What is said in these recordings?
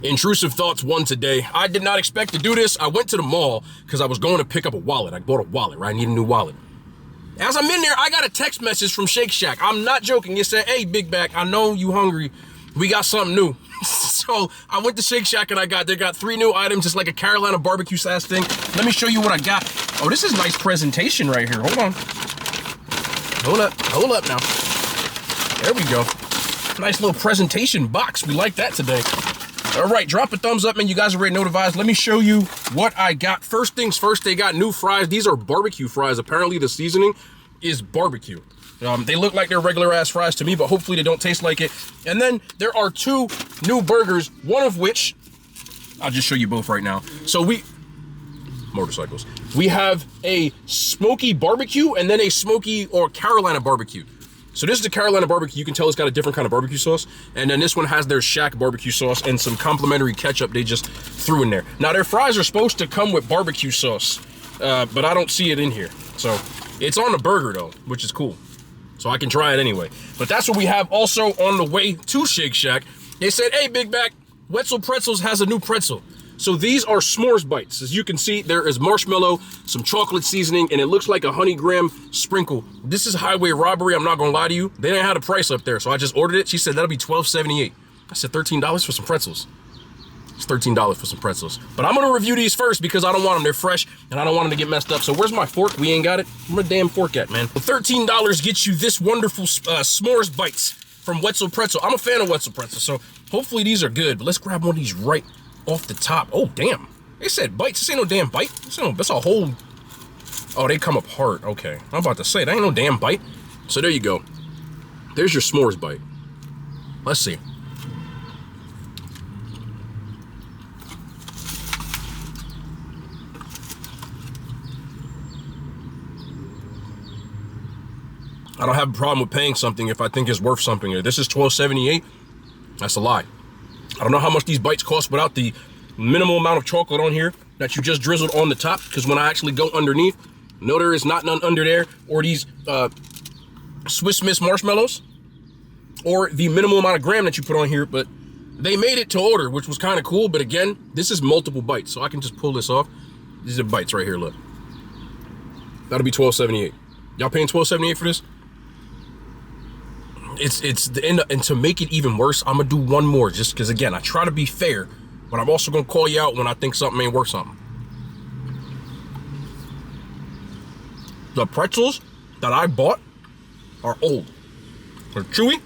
Intrusive thoughts one today. I did not expect to do this. I went to the mall because I was going to pick up a wallet. I bought a wallet, right? I need a new wallet. As I'm in there, I got a text message from Shake Shack. I'm not joking. It said, hey, Big Back, I know you hungry. We got something new. So I went to Shake Shack and they got 3 new items. It's like a Carolina barbecue sauce thing. Let me show you what I got. Oh, this is nice presentation right here. Hold on. Hold up now. There we go. Nice little presentation box. We like that today. All right, drop a thumbs up, man. You guys are already notified. Let me show you what I got. First things first, they got new fries. These are barbecue fries. Apparently the seasoning is barbecue. They look like they're regular ass fries to me, but hopefully they don't taste like it. And then there are 2 new burgers, one of which, I'll just show you both right now. So motorcycles. We have a Smoky BBQ and then a Smoky or Carolina barbecue. So this is the Carolina barbecue. You can tell it's got a different kind of barbecue sauce. And then this one has their Shack barbecue sauce and some complimentary ketchup they just threw in there. Now their fries are supposed to come with barbecue sauce, but I don't see it in here. So it's on the burger though, which is cool. So I can try it anyway. But that's what we have also on the way to Shake Shack. They said, hey, Big Back, Wetzel Pretzels has a new pretzel. So these are s'mores bites. As you can see, there is marshmallow, some chocolate seasoning, and it looks like a honey graham sprinkle. This is highway robbery, I'm not gonna lie to you. They didn't have a price up there, so I just ordered it. She said that'll be $12.78. I said $13 for some pretzels. It's $13 for some pretzels. But I'm gonna review these first because I don't want them. They're fresh and I don't want them to get messed up. So where's my fork? We ain't got it. Where's my damn fork at, man? Well, $13 gets you this wonderful s'mores bites from Wetzel Pretzel. I'm a fan of Wetzel Pretzel, so hopefully these are good. But let's grab one of these right off the top. Oh, damn. They said bites. This ain't no damn bite. That's a whole... Oh, they come apart. Okay. I'm about to say, that ain't no damn bite. So there you go. There's your s'mores bite. Let's see. I don't have a problem with paying something if I think it's worth something. This is $12.78. That's a lie. I don't know how much these bites cost without the minimal amount of chocolate on here that you just drizzled on the top, because when I actually go underneath, no, there is not none under there, or these Swiss Miss marshmallows, or the minimal amount of gram that you put on here, but they made it to order, which was kind of cool. But again, this is multiple bites, so I can just pull this off. These are bites right here, look. That'll be $12.78. Y'all paying $12.78 for this? It's the end, and to make it even worse, I'm gonna do one more, just because again, I try to be fair, but I'm also gonna call you out when I think something ain't worth something. The pretzels that I bought are old. They're chewy,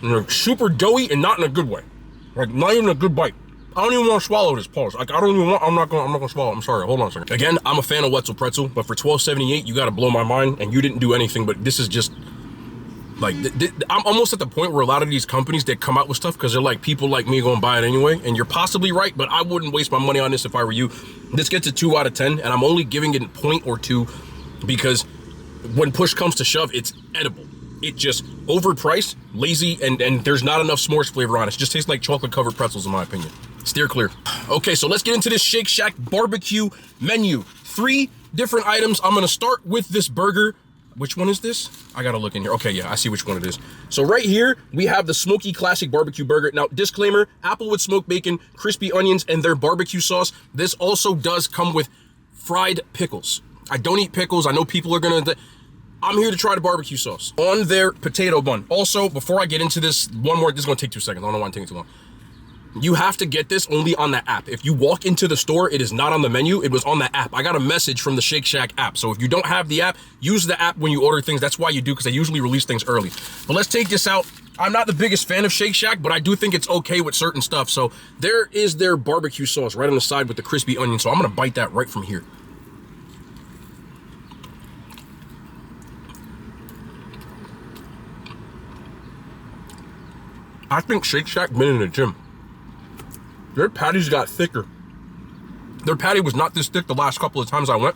and they're super doughy, and not in a good way. Like, not even a good bite. I don't even want to swallow this, pause. Like, I'm not gonna swallow. I'm sorry, hold on a second. Again, I'm a fan of Wetzel Pretzel, but for $12.78, you gotta blow my mind, and you didn't do anything, but this is just, like, I'm almost at the point where a lot of these companies that come out with stuff, because they're like, people like me gonna buy it anyway, and you're possibly right, but I wouldn't waste my money on this if I were you. This gets a 2 out of 10, and I'm only giving it a point or 2 because when push comes to shove, it's edible. It just overpriced, lazy, and there's not enough s'mores flavor on it. It just tastes like chocolate covered pretzels in my opinion. Steer clear. Okay, so let's get into this Shake Shack barbecue menu. 3 different items. I'm gonna start with this burger. Which one is this? I gotta look in here. Okay, yeah, I see which one it is. So right here, we have the Smoky Classic Barbecue Burger. Now, disclaimer, Applewood smoked bacon, crispy onions, and their barbecue sauce. This also does come with fried pickles. I don't eat pickles. I know people are gonna... I'm here to try the barbecue sauce on their potato bun. Also, before I get into this, one more, this is gonna take 2 seconds. I don't know why I'm taking too long. You have to get this only on the app. If you walk into the store, it is not on the menu. It was on the app. I got a message from the Shake Shack app. So if you don't have the app, use the app when you order things. That's why you do, because they usually release things early. But let's take this out. I'm not the biggest fan of Shake Shack, but I do think it's okay with certain stuff. So there is their barbecue sauce right on the side with the crispy onion. So I'm gonna bite that right from here. I think Shake Shack been in the gym. Their patties got thicker. Their patty was not this thick the last couple of times I went.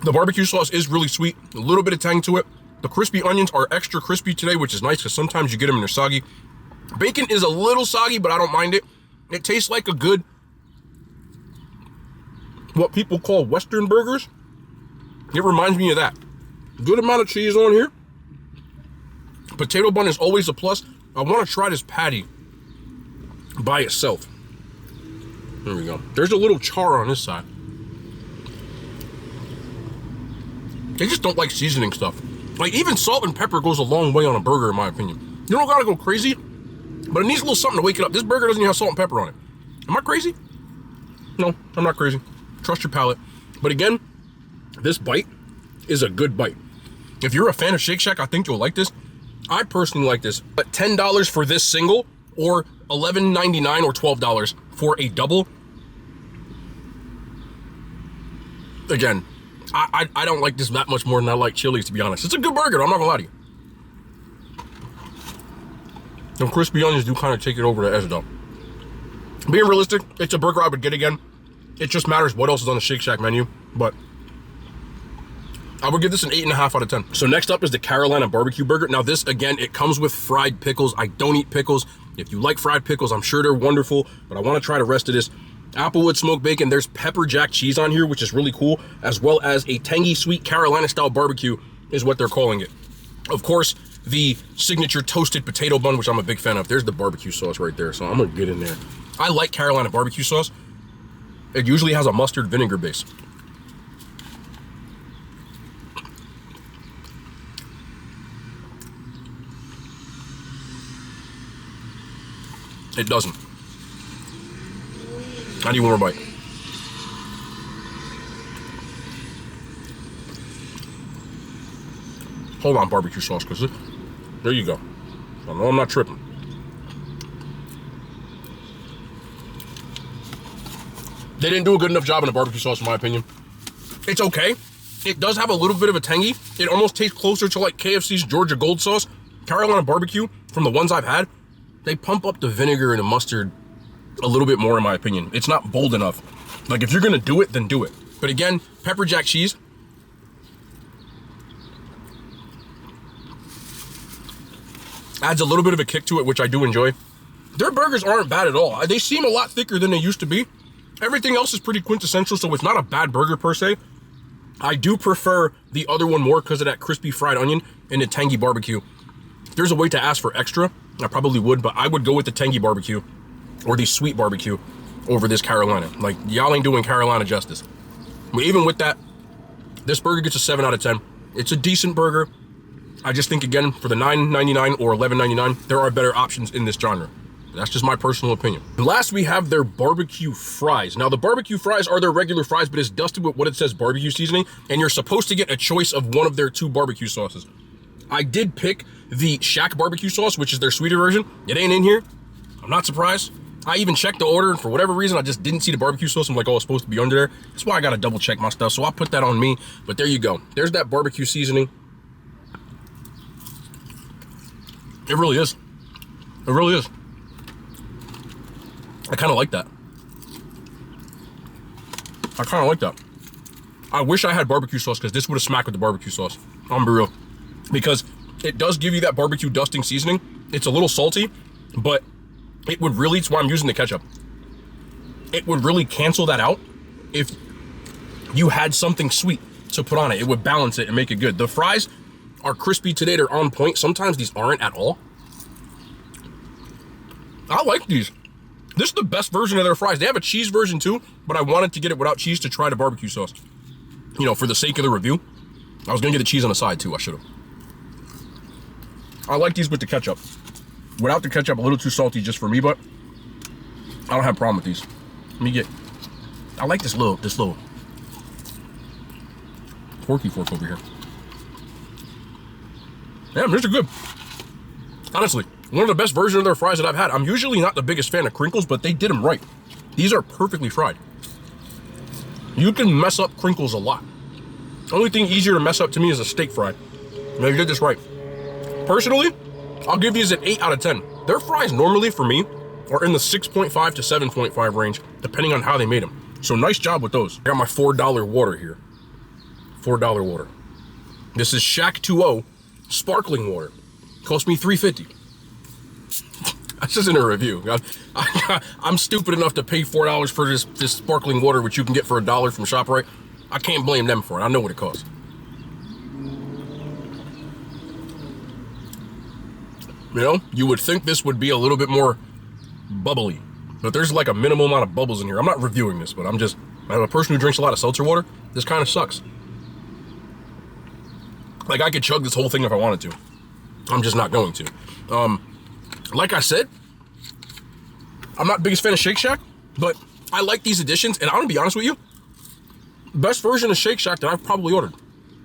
The barbecue sauce is really sweet, a little bit of tang to it. The crispy onions are extra crispy today, which is nice because sometimes you get them and they're soggy. Bacon is a little soggy, but I don't mind it. It tastes like a good, what people call Western burgers. It reminds me of that. Good amount of cheese on here. Potato bun is always a plus. I want to try this patty. by itself. There we go. There's a little char on this side. They just don't like seasoning stuff. Like, even salt and pepper goes a long way on a burger, in my opinion. You don't gotta go crazy, but it needs a little something to wake it up. This burger doesn't even have salt and pepper on it. Am I crazy? No, I'm not crazy. Trust your palate. But again, this bite is a good bite. If you're a fan of Shake Shack, I think you'll like this. I personally like this. But $10 for this single, or $11.99 or $12 for a double. Again, I don't like this that much more than I like Chili's, to be honest. It's a good burger, I'm not gonna lie to you. The crispy onions do kind of take it over the edge, though. Being realistic, it's a burger I would get again. It just matters what else is on the Shake Shack menu, but I would give this an 8.5 out of 10. So next up is the Carolina barbecue burger. Now this, again, it comes with fried pickles. I don't eat pickles. If you like fried pickles, I'm sure they're wonderful, but I want to try the rest of this. Applewood smoked bacon. There's pepper jack cheese on here, which is really cool, as well as a tangy sweet Carolina style barbecue is what they're calling it. Of course, the signature toasted potato bun, which I'm a big fan of. There's the barbecue sauce right there, so I'm gonna get in there. I like Carolina barbecue sauce. It usually has a mustard vinegar base. It doesn't. I need one more bite. Hold on, barbecue sauce, because there you go. I know I'm not tripping. They didn't do a good enough job in the barbecue sauce, in my opinion. It's okay. It does have a little bit of a tangy. It almost tastes closer to like KFC's Georgia Gold sauce. Carolina barbecue, from the ones I've had, they pump up the vinegar and the mustard a little bit more, in my opinion. It's not bold enough. Like, if you're gonna do it, then do it. But again, pepper jack cheese. Adds a little bit of a kick to it, which I do enjoy. Their burgers aren't bad at all. They seem a lot thicker than they used to be. Everything else is pretty quintessential, so it's not a bad burger per se. I do prefer the other one more because of that crispy fried onion and the tangy barbecue. If there's a way to ask for extra, I probably would, but I would go with the tangy barbecue or the sweet barbecue over this Carolina. Like, y'all ain't doing Carolina justice. But even with that, this burger gets a 7 out of 10. It's a decent burger. I just think, again, for the $9.99 or $11.99, there are better options in this genre. That's just my personal opinion. Last, we have their barbecue fries. Now, the barbecue fries are their regular fries, but it's dusted with what it says barbecue seasoning, and you're supposed to get a choice of one of their 2 barbecue sauces. I did pick the Shack barbecue sauce, which is their sweeter version. It ain't in here. I'm not surprised. I even checked the order, and for whatever reason, I just didn't see the barbecue sauce. I'm like, oh, it's supposed to be under there. That's why I gotta double check my stuff, so I'll put that on me. But there you go. There's that barbecue seasoning. It really is. It really is. I kind of like that. I kind of like that. I wish I had barbecue sauce, because this would have smacked with the barbecue sauce. I'm be real. Because it does give you that barbecue dusting seasoning. It's a little salty, but it would really, it's why I'm using the ketchup. It would really cancel that out if you had something sweet to put on it. It would balance it and make it good. The fries are crispy today. They're on point. Sometimes these aren't at all. I like these. This is the best version of their fries. They have a cheese version too, but I wanted to get it without cheese to try the barbecue sauce. You know, for the sake of the review. I was gonna get the cheese on the side too, I should've. I like these with the ketchup. Without the ketchup, a little too salty just for me, but I don't have a problem with these. Let me get, I like this little forky fork over here. Damn, these are good. Honestly, one of the best versions of their fries that I've had. I'm usually not the biggest fan of crinkles, but they did them right. These are perfectly fried. You can mess up crinkles a lot. The only thing easier to mess up to me is a steak fry. Now you did this right. Personally, I'll give these an 8 out of 10. Their fries normally for me are in the 6.5 to 7.5 range, depending on how they made them. So nice job with those. I got my $4 water here. $4 water. This is Shack 2.0 sparkling water. Cost me $3.50. That's just in a review. I'm stupid enough to pay $4 for this sparkling water, which you can get for $1 from ShopRite. I can't blame them for it. I know what it costs. You know, you would think this would be a little bit more bubbly. But there's like a minimal amount of bubbles in here. I'm not reviewing this, but I'm a person who drinks a lot of seltzer water. This kind of sucks. Like, I could chug this whole thing if I wanted to. I'm just not going to. Like I said, I'm not the biggest fan of Shake Shack, but I like these additions, and I'm gonna be honest with you, best version of Shake Shack that I've probably ordered.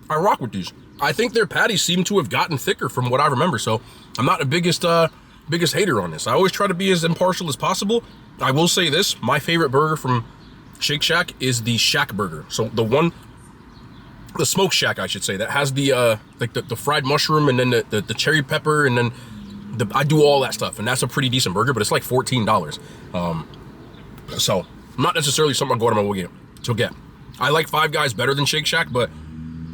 I rock with these. I think their patties seem to have gotten thicker from what I remember, so I'm not the biggest hater on this. I always try to be as impartial as possible. I will say this, my favorite burger from Shake Shack is the Shack burger. So the Smoke Shack, I should say, that has the like the fried mushroom and then the cherry pepper, and then I do all that stuff, and that's a pretty decent burger, but it's like $14. So not necessarily something I'm going to my way to get. I like Five Guys better than Shake Shack, but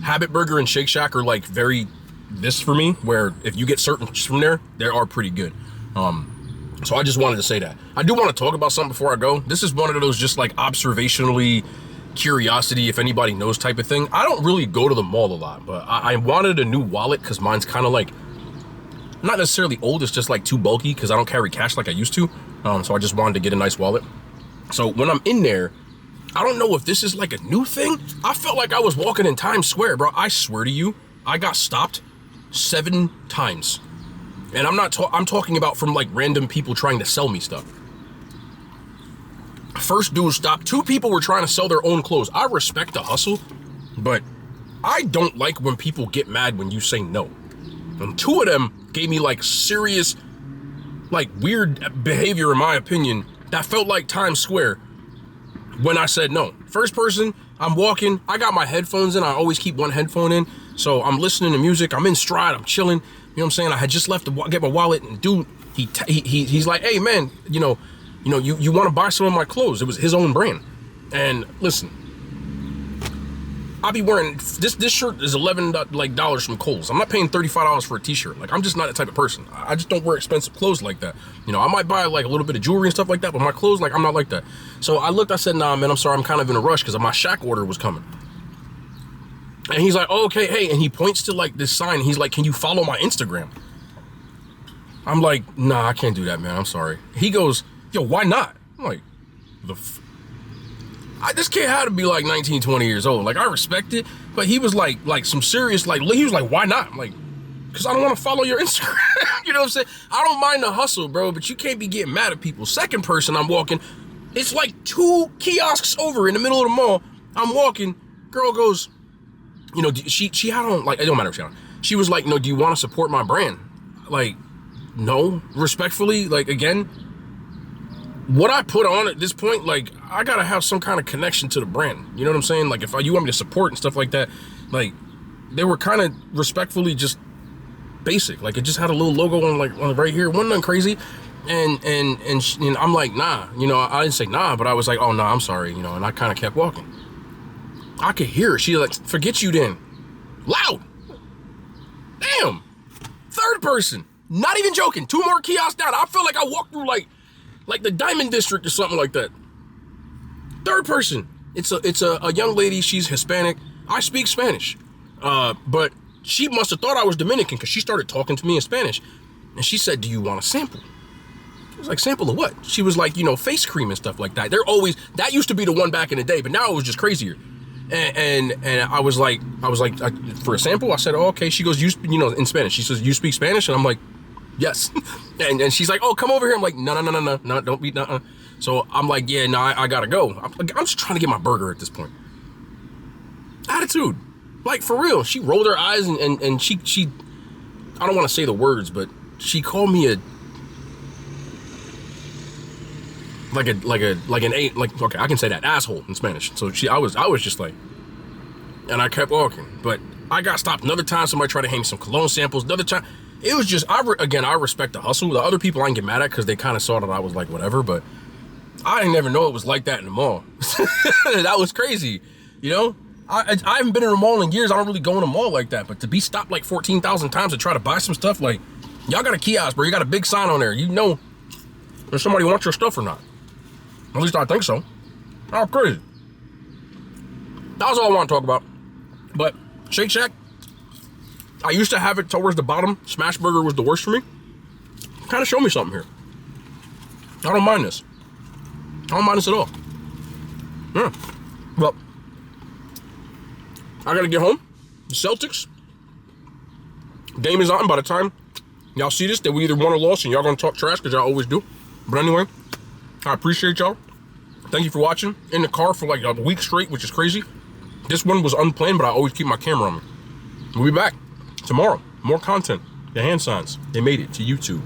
Habit Burger and Shake Shack are like very this for me, where if you get certain from there, they are pretty good. So I just wanted to say that. I do want to talk about something before I go. This is one of those just like observationally curiosity, if anybody knows type of thing. I don't really go to the mall a lot, but I wanted a new wallet because mine's kind of like, not necessarily old, it's just like too bulky because I don't carry cash like I used to. So I just wanted to get a nice wallet. So when I'm in there, I don't know if this is like a new thing. I felt like I was walking in Times Square, bro. I swear to you, I got stopped 7 times. And I'm talking about from like random people trying to sell me stuff. First dude stopped. 2 people were trying to sell their own clothes. I respect the hustle, but I don't like when people get mad when you say no. And 2 of them gave me like serious, like weird behavior in my opinion that felt like Times Square when I said no. First person, I'm walking, I got my headphones in. I always keep one headphone in. So I'm listening to music, I'm in stride, I'm chilling. You know what I'm saying? I had just left to get my wallet, and dude, he's like, hey man, you want to buy some of my clothes? It was his own brand. And listen, I'll be wearing this shirt is $11 from Kohl's. I'm not paying $35 for a t-shirt. Like, I'm just not that type of person. I just don't wear expensive clothes like that. I might buy like a little bit of jewelry and stuff like that, but my clothes, like, I'm not like that. So I looked, I said, nah man, I'm sorry, I'm kind of in a rush because my Shack order was coming. And he's like, oh, okay, hey, and he points to like this sign. He's like, can you follow my Instagram? I'm like, nah, I can't do that, man, I'm sorry. He goes, yo, why not? I'm like, this kid had to be like 19, 20 years old. Like, I respect it, but he was like some serious, like, he was like, why not? I'm like, because I don't want to follow your Instagram. You know what I'm saying? I don't mind the hustle, bro, but you can't be getting mad at people. Second person, I'm walking. It's like 2 kiosks over in the middle of the mall. I'm walking. Girl goes, she had on, like, it don't matter what she had on. She was like, no, do you want to support my brand? Like, no, respectfully, like, again, what I put on at this point, like, I gotta have some kind of connection to the brand. You know what I'm saying? Like, if you want me to support and stuff like that, like, they were kind of respectfully just basic. Like, it just had a little logo on right here, wasn't nothing crazy. And I'm like, nah, I didn't say nah, but I was like, oh no, I'm sorry, and I kind of kept walking. I could hear her. She like, forget you then. Loud. Damn. Third person. Not even joking. 2 more kiosks down. I felt like I walked through like the Diamond District or something like that. Third person. It's a young lady. She's Hispanic. I speak Spanish. But she must have thought I was Dominican because she started talking to me in Spanish. And she said, do you want a sample? I was like, sample of what? She was like, face cream and stuff like that. That used to be the one back in the day, but now it was just crazier. And I was like, for a sample? I said, oh, okay. She goes, in Spanish. She says, you speak Spanish? And I'm like, yes. and she's like, oh, come over here. I'm like, no, don't be, no. So I'm like, yeah, no, I gotta go. I'm just trying to get my burger at this point. Attitude. Like, for real. She rolled her eyes and she I don't want to say the words, but she called me okay, I can say that, asshole in Spanish. So I was just like, and I kept walking, but I got stopped another time. Somebody tried to hand me some cologne samples. Another time, it was just, I respect the hustle. The other people I can get mad at because they kind of saw that I was like whatever, but I didn't never know it was like that in the mall. That was crazy, I haven't been in a mall in years. I don't really go in a mall like that, but to be stopped like 14,000 times to try to buy some stuff, like, y'all got a kiosk, bro. You got a big sign on there. If somebody wants your stuff or not. At least I think so. Oh, crazy. That was all I want to talk about. But Shake Shack, I used to have it towards the bottom. Smash Burger was the worst for me. Kind of show me something here. I don't mind this. I don't mind this at all. Yeah. But I gotta get home. The Celtics. Game is on by the time y'all see this. That we either won or lost, and y'all gonna talk trash because y'all always do. But anyway, I appreciate y'all. Thank you for watching. In the car for like a week straight, which is crazy. This one was unplanned, but I always keep my camera on me. We'll be back tomorrow. More content. The hand signs. They made it to YouTube.